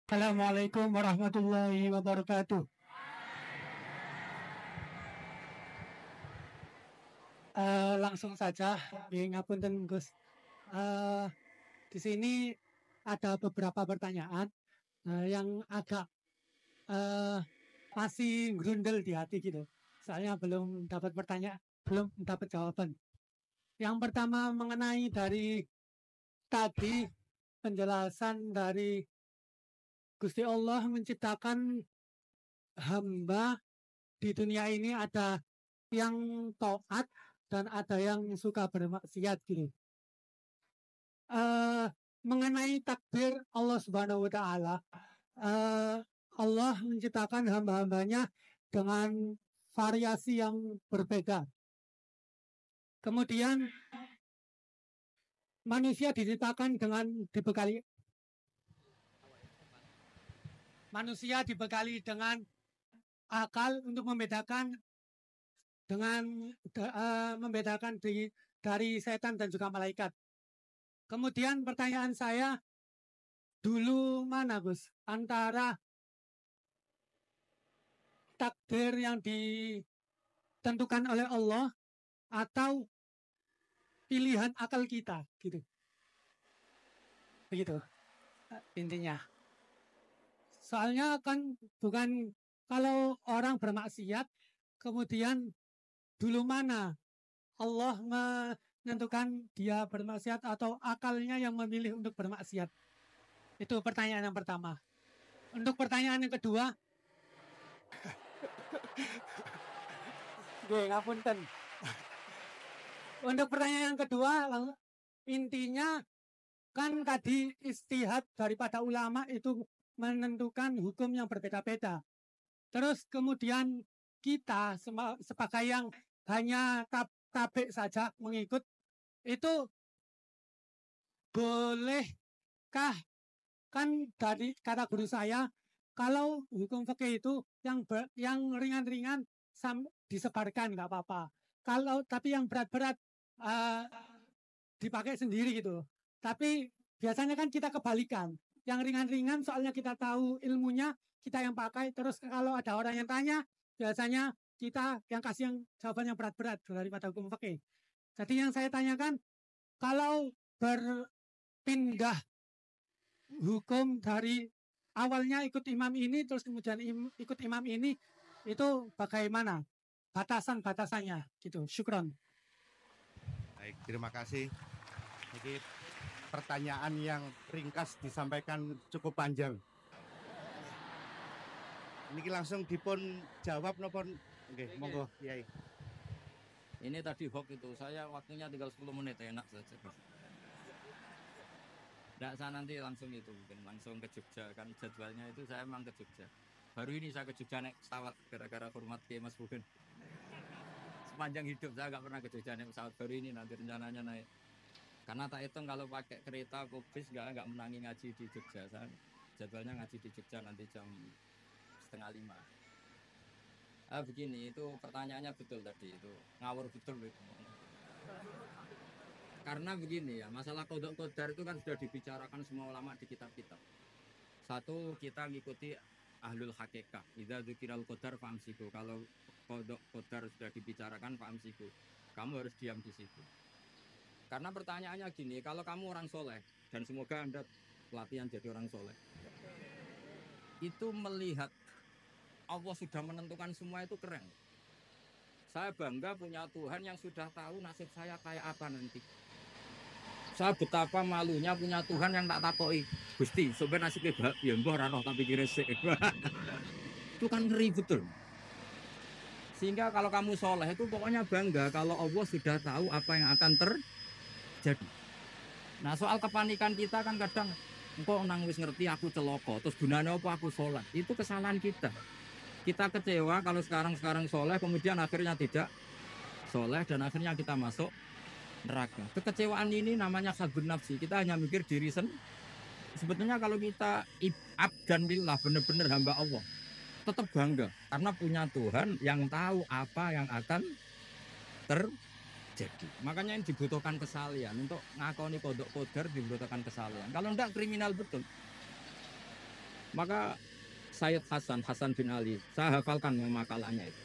Assalamualaikum warahmatullahi wabarakatuh. Langsung saja, ngapunten Gus. Eh, di sini ada beberapa pertanyaan yang agak eh, masih grundel di hati gitu. Soalnya belum dapat jawaban. Yang pertama mengenai dari tadi penjelasan dari Gusti Allah menciptakan hamba di dunia ini ada yang taat dan ada yang suka bermaksiat gitu. Eh, mengenai takdir Allah Subhanahu wa taala, eh, Allah menciptakan hamba-hambanya dengan variasi yang berbeda. Kemudian manusia diciptakan dengan dibekali dengan akal untuk membedakan dari setan dan juga malaikat. Kemudian pertanyaan saya, dulu mana Gus antara takdir yang ditentukan oleh Allah atau pilihan akal kita gitu, begitu intinya. Soalnya kan bukan, kalau orang bermaksiat kemudian dulu mana Allah menentukan dia bermaksiat atau akalnya yang memilih untuk bermaksiat. Itu pertanyaan yang pertama. Untuk pertanyaan yang kedua, ngapunten. Untuk pertanyaan yang kedua, intinya kan tadi istihad daripada ulama itu menentukan hukum yang berbeda-beda. Terus kemudian kita sebagai yang hanya tabik saja mengikut, itu bolehkah? Kan dari kata guru saya, kalau hukum fikih itu yang ringan-ringan disebarkan nggak apa-apa. Kalau tapi yang berat-berat uh, dipakai sendiri gitu. Tapi biasanya kan kita kebalikan. Yang ringan-ringan soalnya kita tahu ilmunya, kita yang pakai. Terus kalau ada orang yang tanya, biasanya kita yang kasih yang jawaban yang berat-berat daripada hukum fikih. Jadi yang saya tanyakan, kalau berpindah hukum dari awalnya ikut imam ini, terus kemudian ikut imam ini, itu bagaimana batasan-batasannya gitu. Syukron. Baik, terima kasih. Jadi pertanyaan yang ringkas disampaikan cukup panjang. Niki langsung dipun jawab nopon. Oke, monggo Kiai. Ini tadi hoax itu, saya waktunya tinggal 10 menit, enak saja. Tidak, saya nanti langsung itu, mungkin langsung ke Jogja, kan jadwalnya itu saya memang ke Jogja. Baru ini saya ke Jogja naik pesawat, gara-gara hormat ke Mas Bugen. Sepanjang hidup saya nggak pernah ke Jogja naik pesawat, baru ini nanti rencananya naik. Karena tak hitung kalau pakai kereta atau bis nggak menangi ngaji di Jogja. Saya jadwalnya ngaji di Jogja nanti jam 4:30. Begini, itu pertanyaannya betul tadi, itu ngawur betul itu. Karena begini ya, masalah kodok kodar itu kan sudah dibicarakan semua ulama di kitab-kitab. Satu, kita ngikuti ahlul hakikah. Idza dzikiral qadar fa'amsiku. Kalau kodok kodar sudah dibicarakan fa'amsiku, kamu harus diam di situ. Karena pertanyaannya gini, kalau kamu orang soleh, dan semoga Anda pelatihan jadi orang soleh, itu melihat Allah sudah menentukan semua, itu keren. Saya bangga punya Tuhan yang sudah tahu nasib saya kayak apa nanti. Saya betapa malunya punya Tuhan yang tak takoi. Gusti, sebenarnya nasibnya ya mbah rano tapi kira sik. Itu kan ngeri betul. Sehingga kalau kamu soleh itu pokoknya bangga kalau Allah sudah tahu apa yang akan terjadi. Nah, soal kepanikan kita kan kadang engkau nang wis ngerti aku celoko, terus gunanya apa aku soleh. Itu kesalahan kita. Kita kecewa kalau sekarang soleh, kemudian akhirnya tidak soleh dan akhirnya kita masuk neraka. Kekecewaan ini namanya sabun nafsi. Kita hanya mikir diri sendiri. Sebetulnya kalau kita abdan lillah, benar-benar hamba Allah, tetap bangga karena punya Tuhan yang tahu apa yang akan terjadi. Makanya yang dibutuhkan kesalian untuk ngakoni kodok kodar, dibutuhkan kesalian. Kalau enggak kriminal betul. Maka Sayyid Hasan bin Ali, saya hafalkan makalahnya itu.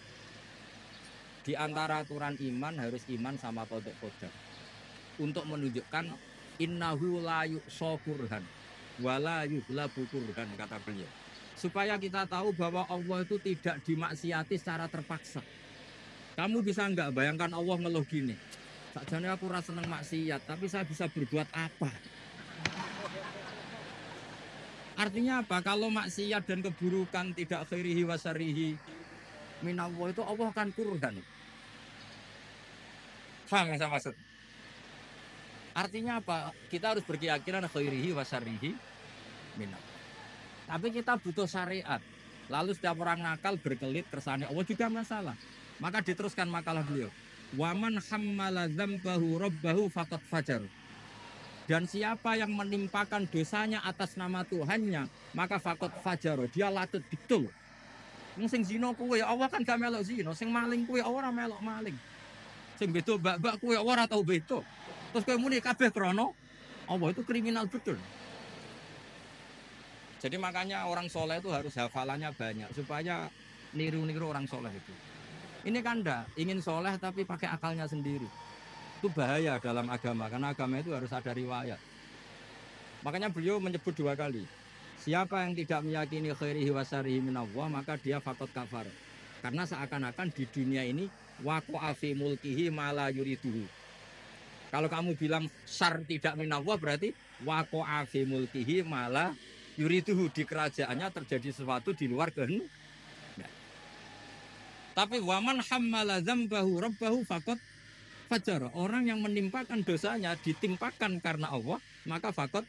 Di antara aturan iman harus iman sama qada qadar. Untuk menunjukkan innahu la yuqsa qurhan wa la yughlabu qurhan, kata beliau. Supaya kita tahu bahwa Allah itu tidak dimaksiati secara terpaksa. Kamu bisa enggak bayangkan Allah ngeluh gini. Sakjane aku ora seneng maksiat, tapi saya bisa berbuat apa? Artinya apa? Kalau maksiat dan keburukan tidak khairihi wa syarrihi minallah, itu Allah akan kurhan. Paham yang saya maksud? Artinya apa? Kita harus berkeyakinan khairihi wa syarrihi minallah. Tapi kita butuh syariat. Lalu setiap orang nakal berkelit kersane Allah juga masalah. Maka diteruskan makalah beliau. Waman hammala dzambahu rabbahu faqad fajar. Dan siapa yang menimpakan dosanya atas nama Tuhannya, maka faqad fajar. Dia latut betul. Sing zina kuwe Allah kan gak melok zina, sing maling kuwe ora melok maling. Sing beto bak-bak kuwe ora tau beto. Terus kowe muni kabeh krana Allah itu kriminal betul. Jadi makanya orang soleh itu harus hafalannya banyak supaya niru-niru orang soleh itu. Ini kan enggak, ingin soleh tapi pakai akalnya sendiri. Itu bahaya dalam agama, karena agama itu harus ada riwayat. Makanya beliau menyebut 2 kali. Siapa yang tidak meyakini khairihi wa syarrihi minallah, maka dia faqad kafar. Karena seakan-akan di dunia ini waqa'a fi mulkihi ma la yuriduhu. Kalau kamu bilang syar tidak minallah, berarti waqa'a fi mulkihi ma la yuriduhu, di kerajaannya terjadi sesuatu di luar kehendak. Tapi waman hammala dzambahu rabbahu faqad fajar. Orang yang menimpakan dosanya ditimpakan karena Allah, maka faqad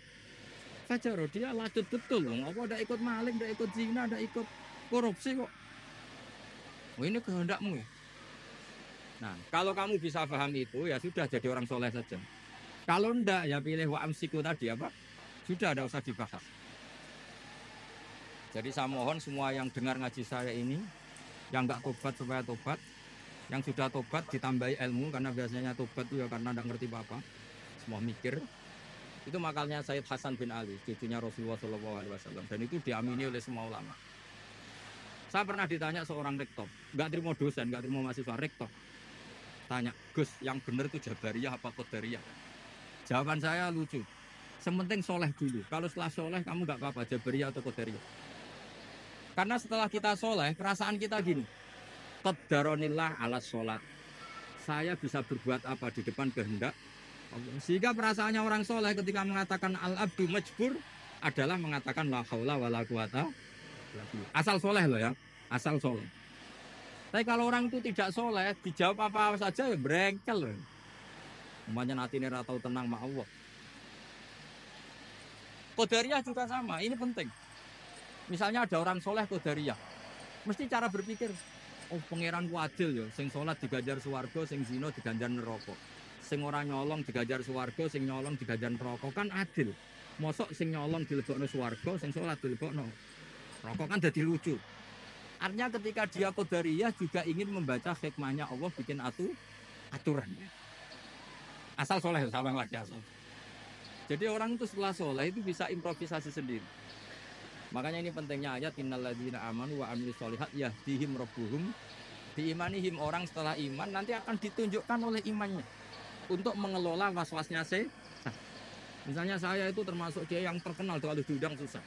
fajar. Dia lanjut betul. Allah tidak ikut maling, tidak ikut zina, tidak ikut korupsi kok. Oh, ini kehendakmu ya. Nah, kalau kamu bisa paham itu, ya sudah jadi orang soleh saja. Kalau enggak, ya pilih wa amsiku tadi apa? Sudah, tidak usah dibahas. Jadi saya mohon semua yang dengar ngaji saya ini, yang enggak tobat supaya tobat, yang sudah tobat ditambahi ilmu, karena biasanya tobat itu ya karena enggak ngerti apa-apa, semua mikir. Itu makalnya Sayyid Hasan bin Ali, cucunya Rasulullah SAW, dan itu diamini oleh semua ulama. Saya pernah ditanya seorang rektor, enggak terima dosen, enggak terima mahasiswa, rektor. Tanya, Gus, yang benar itu Jabariyah apa Qadariyah? Jawaban saya lucu. Sementing soleh dulu. Kalau setelah soleh kamu enggak apa-apa, Jabariyah atau Qadariyah. Karena setelah kita soleh, perasaan kita gini. Qaddaronillah ala sholat. Saya bisa berbuat apa di depan kehendak Allah. Sehingga perasaannya orang soleh ketika mengatakan al-abdu majbur adalah mengatakan la haula wala quwata. Asal soleh loh ya, asal soleh. Tapi kalau orang itu tidak soleh, dijawab apa saja ya brengkel loh. Umpamanya hati ini ratau tenang sama Allah. Qadariyah juga sama, ini penting. Misalnya ada orang soleh Qadariyah, mesti cara berpikir, oh pangeran adil ya, sing sholat diganjar swarga, sing zina diganjar neraka. Sing ora nyolong diganjar swarga, sing nyolong diganjar neraka, kan adil. Mosok sing nyolong dilebokno swarga, sing sholat dilebokno neraka, kan jadi lucu. Artinya ketika dia Qadariyah juga ingin membaca hikmahnya Allah bikin aturan. Asal soleh, sama lagi asal. Jadi orang itu setelah soleh itu bisa improvisasi sendiri. Makanya ini pentingnya ayat innalladzina amanu wa amilus sholihat yahdihim rabbuhum biimanihim. Orang setelah iman nanti akan ditunjukkan oleh imannya untuk mengelola was-wasnya setan. Misalnya saya itu termasuk dia yang terkenal kalau diundang susah.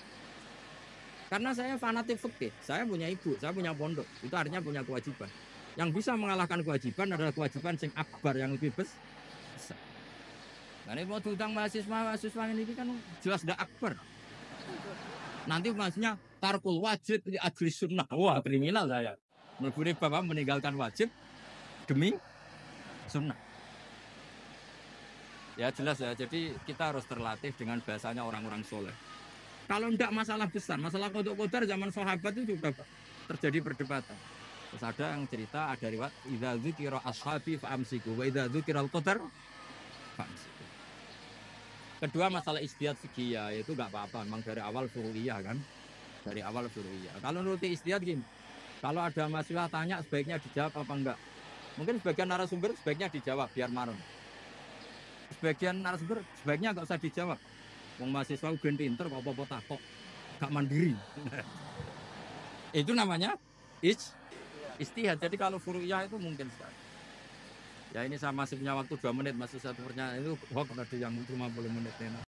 Karena saya fanatik fikih, saya punya ibu, saya punya pondok, itu artinya punya kewajiban. Yang bisa mengalahkan kewajiban adalah kewajiban sing akbar, yang lebih besar. Nah ini mau diundang mahasiswa ini kan jelas tidak akbar. Nanti maksudnya tarkul wajib di adli sunnah. Wah kriminal saya. Meleburi bapak meninggalkan wajib demi sunnah. Ya jelas ya. Jadi kita harus terlatih dengan bahasanya orang-orang soleh. Kalau tidak masalah besar, masalah qada qadar zaman sahabat itu juga terjadi perdebatan. Terus ada yang cerita, ada riwayat idza dzukira ashabi fa amsiku wa idza dzukira al-qadar fa amsiku. Kedua masalah istihad fikih, yaitu enggak apa-apa, memang dari awal furu'iyah kan. Dari awal furu'iyah. Kalau nuruti istihad gini. Kalau ada mahasiswa tanya sebaiknya dijawab apa enggak? Mungkin sebagian narasumber sebaiknya dijawab biar marun. Sebagian narasumber sebaiknya enggak usah dijawab. Wong mahasiswa ugen pinter kok apa-apa takok. gak mandiri. Itu namanya istihad. Jadi kalau furu'iyah itu mungkin sekali. Ya ini saya masih punya waktu 2 menit, masih satu pertanyaan itu hoax tadi yang 50 menit ini.